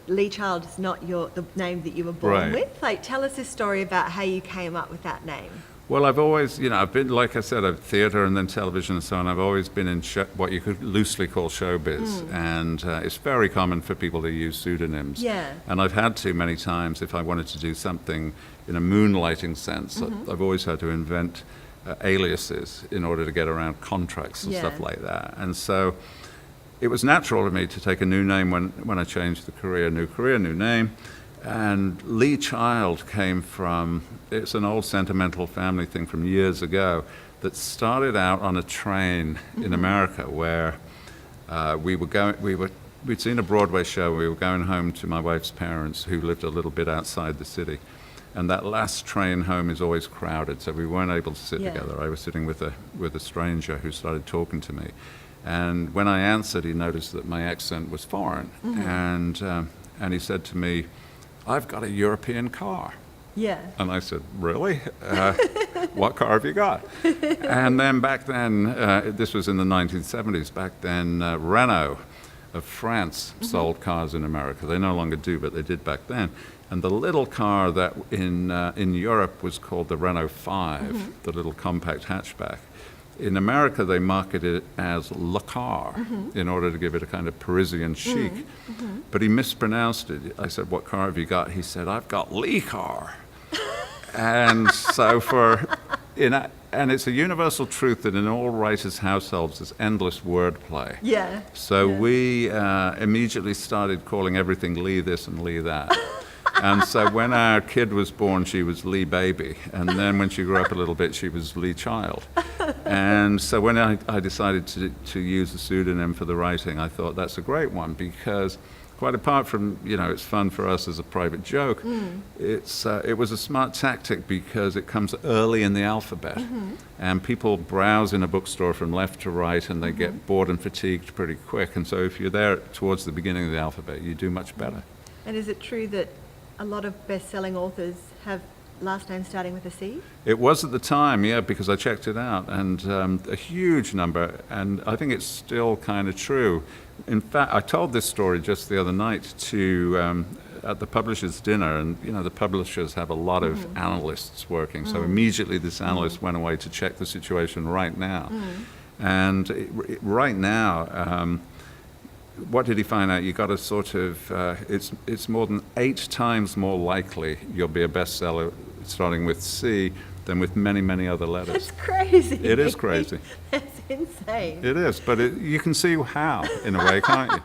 Lee Child is not the name that you were born Right. with. Like, tell us a story about how you came up with that name. Well, I've always, I've been, like I said, I've theatre and then television and so on. I've always been in what you could loosely call showbiz. And it's very common for people to use pseudonyms. Yeah. And I've had to many times if I wanted to do something in a moonlighting sense. I've always had to invent aliases in order to get around contracts and stuff like that. And so it was natural to me to take a new name when I changed the career, new name. And Lee Child came from, it's an old sentimental family thing from years ago that started out on a train in America where we'd seen a Broadway show. We were going home to my wife's parents who lived a little bit outside the city. And that last train home is always crowded, so we weren't able to sit together. I was sitting with a stranger who started talking to me. And when I answered, he noticed that my accent was foreign. And he said to me, "I've got a European car." Yeah. And I said, "Really? What car have you got?" And then back then, this was in the 1970s, back then Renault of France sold cars in America. They no longer do, but they did back then. And the little car that in Europe was called the Renault 5, the little compact hatchback. In America, they marketed it as Le Car in order to give it a kind of Parisian chic. But he mispronounced it. I said, "What car have you got?" He said, "I've got Lee Car." And so and it's a universal truth that in all writers' households there's endless wordplay. Yeah. So we immediately started calling everything Lee this and Lee that. And so when our kid was born, she was Lee Baby. And then when she grew up a little bit, she was Lee Child. And so when I decided to use a pseudonym for the writing, I thought that's a great one because quite apart from, it's fun for us as a private joke, it was a smart tactic because it comes early in the alphabet. And people browse in a bookstore from left to right and they get bored and fatigued pretty quick. And so if you're there towards the beginning of the alphabet, you do much better. And is it true that a lot of best-selling authors have last names starting with a C? It was at the time, yeah, because I checked it out, and a huge number, and I think it's still kind of true. In fact, I told this story just the other night at the publishers' dinner, and the publishers have a lot of analysts working, so immediately this analyst went away to check the situation right now. And right now, what did he find out? You got to sort of, it's more than 8 times more likely you'll be a bestseller starting with C than with many, many other letters. That's crazy. It is crazy. That's insane. It is, but you can see how, in a way, can't you?